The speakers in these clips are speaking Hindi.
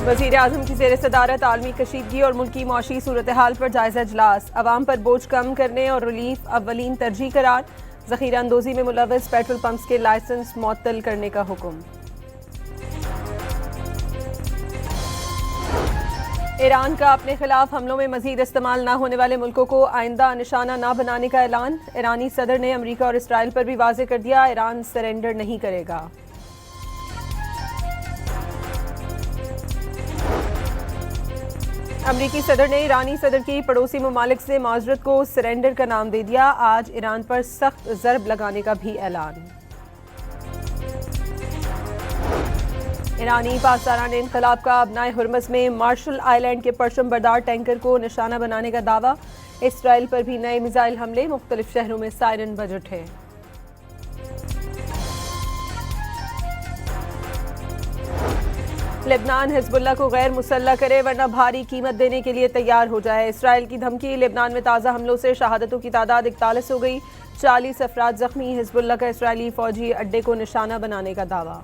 वज़ीर आज़म की ज़ेर सदारत आलमी कशीदगी और मुल्की मौशी सूरत हाल पर जायज़ा इजलास। अवाम पर बोझ कम करने और रिलीफ अव्वलीन तरजीह करार। ज़ख़ीरा अंदोज़ी में मुलव्वस पेट्रोल पंप्स के लाइसेंस मुअत्तल करने का हुक्म। ईरान का अपने खिलाफ हमलों में मजीद इस्तेमाल न होने वाले मुल्कों को आइंदा निशाना न बनाने का ऐलान। ईरानी सदर ने अमरीका और इसराइल पर भी वाज़ेह कर दिया, ईरान सरेंडर नहीं करेगा। अमरीकी सदर ने ईरानी सदर की पड़ोसी ममालिक से माजरत को सरेंडर का नाम दे दिया। आज ईरान पर सख्त ज़रब लगाने का भी ऐलान। ईरानी पासदारान इनकलाब का अबनाए हुर्मस में मार्शल आइलैंड के परचम बरदार टैंकर को निशाना बनाने का दावा। इसराइल पर भी नए मिसाइल हमले, मुख्तलिफ शहरों में सायरन बज उठे। लेबनान हिजबुल्लाह को गैर मुसल्लह करे वरना भारी कीमत देने के लिए तैयार हो जाए। इसराइल की धमकी। लेबनान में ताज़ा हमलों से शहादतों की तादाद 41 हो गई, 40 अफराद जख्मी। हिजबुल्लाह का इसराइली फौजी अड्डे को निशाना बनाने का दावा।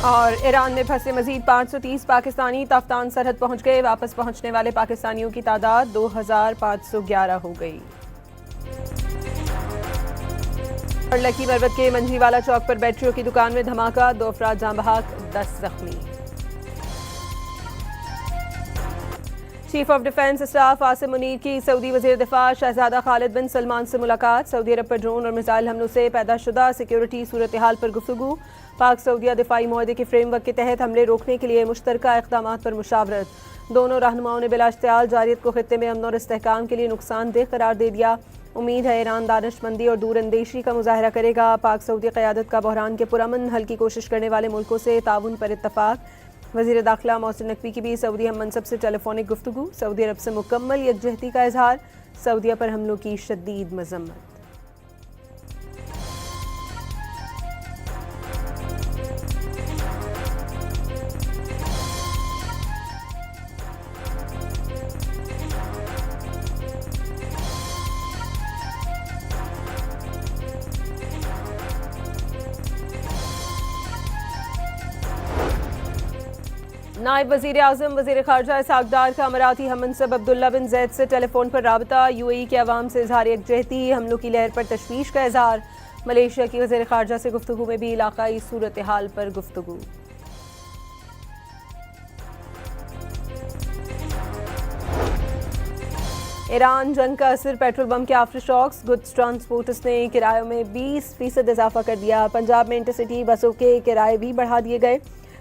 और ईरान में फंसे मजीद 530 पाकिस्तानी ताफ्तान सरहद पहुंच गए। वापस पहुंचने वाले पाकिस्तानियों की तादाद 2511 हो गई। और लकी मरवत के मंजीवाला चौक पर बैटरियों की दुकान में धमाका, 2 अफराद जान बहक, 10 जख्मी। Chief of defence staff Asim Munir की सऊदी वजीर दिफा शहजादा खालिद बिन सलमान से मुलाकात। सऊदी अरब पर ड्रोन और मिसाइल हमलों से पैदा शुदा सिक्योरिटी सूरत हाल पर गुफ्तगू। पाक सऊदिया दिफाई मुआहदे के फ्रेमवर्क के तहत हमले रोकने के लिए मुश्तरका इक़दाम पर मुशावरत। दोनों रहनुमाओं ने बिलाश्तियाल जारियत को खित्ते में अमन और इस्तेहकाम के लिए नुकसानदेह करार दे दिया। उम्मीद है ईरान दानिशमंदी और दूरअंदेशी का मुजाहरा करेगा। पाक सऊदी क़यादत का बहरान के पुरअमन हल की कोशिश करने वाले मुल्कों से ताउन पर इत्तफाक। वज़ीर दाखिला मोहसिन नकवी की भी सऊदी हम मनसब से टेलीफोनिक गुफ्तगू। सऊदी अरब से मुकम्मल यकजहती का इजहार। सऊदिया पर हमलों की शदीद मजम्मत। नायब वज़ीर आज़म वज़ीर ख़ारजा इसहाक़ डार का अमराती हममनसब अब्दुल्ला बिन ज़ैद से टेलीफोन पर राबता। यूएई के अवाम से इज़हार यकजहती, हमलों की लहर पर तशवीश का इज़हार। मलेशिया की वज़ीर ख़ारजा से गुफ्तगू में भी इलाक़ाई सूरत हाल पर गुफ्तगू। ईरान जंग का असर, पेट्रोल बम के आफ्टर शॉक्स। गुड्स ट्रांसपोर्टर्स ने किरायों में 20% इजाफा कर दिया। पंजाब में इंटरसिटी बसों के किराए भी बढ़ा दिए गए।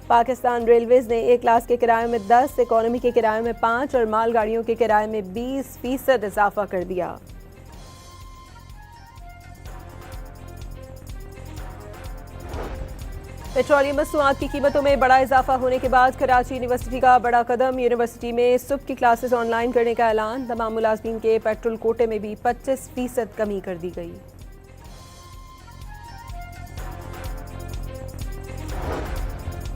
पाकिस्तान रेलवेज ने ए क्लास के किराए में 10, इकोनॉमी के किराए में 5 और माल गाड़ियों के किराए में 20% इजाफा कर दिया। पेट्रोलियम मसनूआत की कीमतों में बड़ा इजाफा होने के बाद कराची यूनिवर्सिटी का बड़ा कदम। यूनिवर्सिटी में सुबह की क्लासेस ऑनलाइन करने का ऐलान। तमाम मुलाजमीन के पेट्रोल कोटे में भी 25% कमी कर दी गई।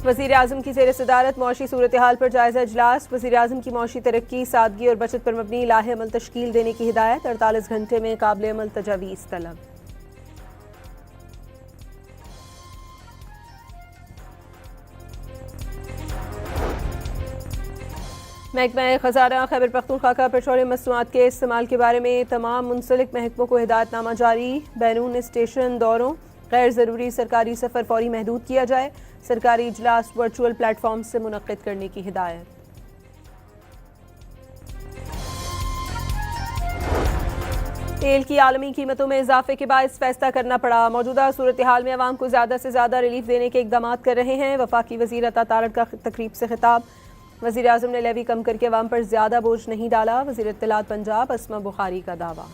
वज़ीर आज़म की ज़ेर सदारत मौशी सूरत हाल पर जायज़ा इजलास। वज़ीर आज़म की मौशी तरक्की, सादगी और बचत पर मबनी लाहे अमल तश्कील देने की हिदायत। 48 घंटे में काबिल अमल तजावीज़ तलब। महकमा ख़ज़ाना खैबर पख्तूनख्वा का पेट्रोलियम मसनूआत के इस्तेमाल के बारे में तमाम मुंसलिक महकमों को हिदायतनामा जारी। बैरून स्टेशन दौरों, गैर ज़रूरी सरकारी सफ़र फौरी महदूद किया जाए। सरकारी इजलास वर्चुअल प्लेटफॉर्म से मुनक्किद करने की हिदायत। तेल की आलमी कीमतों में इजाफे के बायस फैसला करना पड़ा। मौजूदा सूरत हाल में अवाम को ज़्यादा से ज़्यादा रिलीफ देने के इक़दाम कर रहे हैं। वफाकी वज़ीर अता तारड़ का तकरीब से खिताब। वज़ीर आज़म ने लेवी कम करके अवाम पर ज़्यादा बोझ नहीं डाला। वज़ीर इत्तलात पंजाब अस्मा बुखारी का दावा।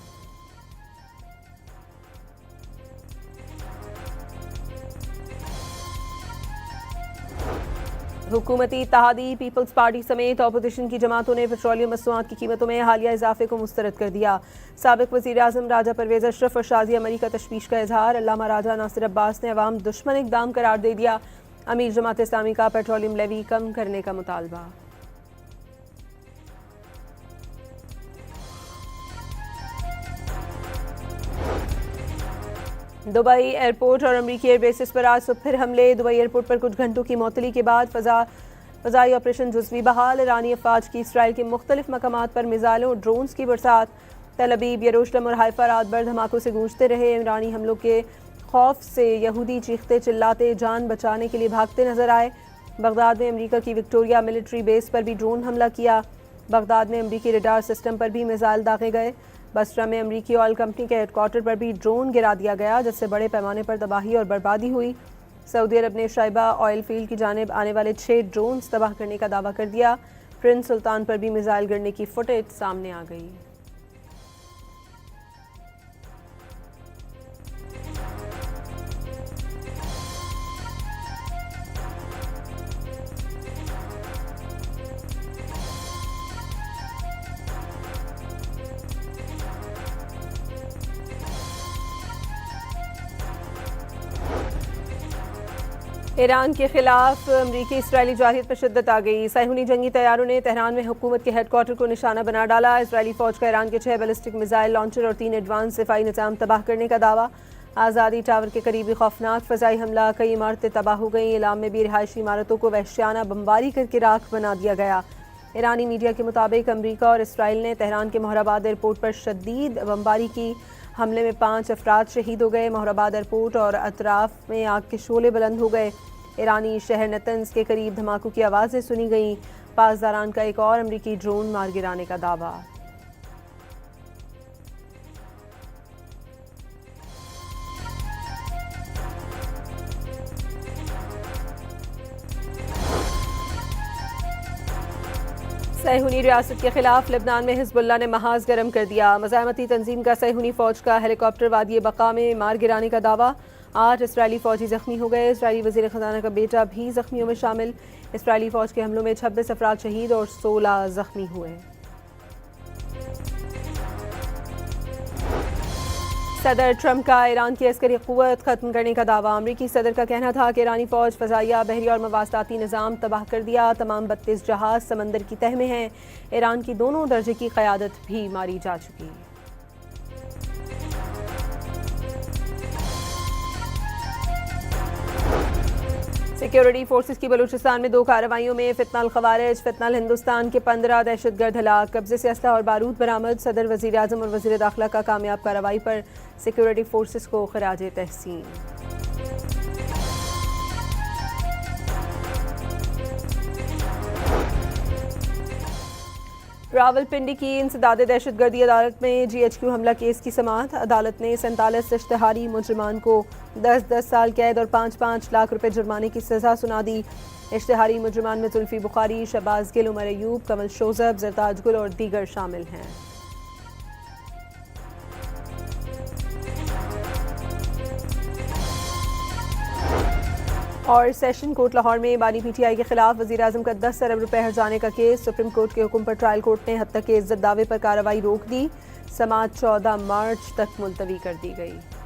हुकूमती इत्तेहादी पीपल्स पार्टी समेत अपोजिशन की जमातों ने पेट्रोलियम मसनूआत की कीमतों में हालिया इजाफे को मुस्तरद कर दिया। साबिक वज़ीर आज़म राजा परवेज़ अशरफ और शाज़िया मरी का तशवीश का इजहार। अल्लामा राजा नासिर अब्बास ने अवाम दुश्मन इक़दाम करार दे दिया। अमीर जमात इस्लामी का पेट्रोलियम लेवी कम करने का मुतालबा। दुबई एयरपोर्ट और अमरीकी एयरबेसिस पर आज सुबह फिर हमले। दुबई एयरपोर्ट पर कुछ घंटों की मअतली के बाद फ़ज़ाई ऑपरेशन जुज़वी बहाल। ईरानी अफवाज की इसराइल के मुख्तलिफ मकामात पर मिसाइलों और ड्रोन्स की बरसात। तल अबीब, यरूशलेम और हाइफा रात भर धमाकों से गूंजते रहे। ईरानी हमलों के खौफ से यहूदी चीखते चिल्लाते जान बचाने के लिए भागते नजर आए। बगदाद में अमेरिका की विक्टोरिया मिलिट्री बेस पर भी ड्रोन हमला किया। बगदाद में अमेरिकी रडार सिस्टम पर भी मिसाइल दागे गए। बसरा में अमेरिकी ऑयल कंपनी के हेडक्वार्टर पर भी ड्रोन गिरा दिया गया, जिससे बड़े पैमाने पर तबाही और बर्बादी हुई। सऊदी अरब ने शाइबा ऑयल फील्ड की जानिब आने वाले 6 ड्रोन्स तबाह करने का दावा कर दिया। प्रिंस सुल्तान पर भी मिसाइल गिरने की फुटेज सामने आ गई। ईरान के खिलाफ अमरीकी इसराइली जारहियत पर शिद्दत आ गई। साइहुनी जंगी तैयारों ने तेहरान में हुकूमत के हेडक्वार्टर को निशाना बना डाला। इसराइली फौज का ईरान के 6 बैलिस्टिक मिसाइल लॉन्चर और 3 एडवांस दिफाई निज़ाम तबाह करने का दावा। आज़ादी टावर के करीबी खौफनाक फ़ज़ाई हमला, कई इमारतें तबाह हो गईं। इलाम में भी रिहायशी इमारतों को वहशियाना बमबारी करके राख बना दिया गया। ईरानी मीडिया के मुताबिक अमरीका और इसराइल ने तेहरान के मोहराबाद एयरपोर्ट पर शदीद बमबारी की। हमले में 5 अफराद शहीद हो गए। मोहराबाद एयरपोर्ट और अतराफ में आग के शोले बुलंद हो गए। ईरानी शहर नतंज के करीब धमाकों की आवाज़ें सुनी गईं। पासदारान का एक और अमरीकी ड्रोन मार गिराने का दावा। सैहुनी रियासत के खिलाफ लेबनान में हिजबुल्लाह ने महाज गर्म कर दिया। मज़ाहमती तंजीम का सैहुनी फौज का हेलीकॉप्टर वादी बका में मार गिराने का दावा। 8 इसराइली फौजी जख्मी हो गए। इसराइली वज़ीर ख़ज़ाना का बेटा भी जख्मियों में शामिल। इसराइली फौज के हमलों में 26 अफराद शहीद और 16 जख्मी हुए। सदर ट्रंप का ईरान की अस्करी क़ुव्वत ख़त्म करने का दावा। अमरीकी सदर का कहना था कि ईरानी फ़ौज फ़ज़ाइया, बहरी और मवासलाती निज़ाम तबाह कर दिया। तमाम 32 जहाज़ समंदर की तह में हैं। ईरान की दोनों दर्जे की क़यादत भी मारी जा चुकी। सिक्योरिटी फोर्सेस की बलूचिस्तान में 2 कार्रवाइयों में फितनल खवारिज, फितनल हिंदुस्तान के 15 दहशतगर्द हलाक। कब्जे से असलहा और बारूद बरामद। सदर, वज़ीर आज़म और वज़ीर दाखिला का कामयाब कार्रवाई पर सिक्योरिटी फोर्सेस को खराज तहसीन। रावलपिंडी की इंसदाद दहशतगर्दी अदालत में GHQ हमला केस की समाअत। अदालत ने 47 इश्तिहारी मुजरिमान को 10-10 साल कैद और 5-5 लाख रुपए जुर्माने की सज़ा सुना दी। इश्तिहारी मुजरिमान में जुल्फी बुखारी, शहबाज गिल, उमर अयूब, कमल शोजब, जरताज गुल और दीगर शामिल हैं। और सेशन कोर्ट लाहौर में बानी PTI के खिलाफ वज़ीर आज़म का 10 अरब रुपए हर्जाने का केस। सुप्रीम कोर्ट के हुक्म पर ट्रायल कोर्ट ने हत्या के इज्जत दावे पर कार्रवाई रोक दी। समाअत 14 मार्च तक मुलतवी कर दी गई।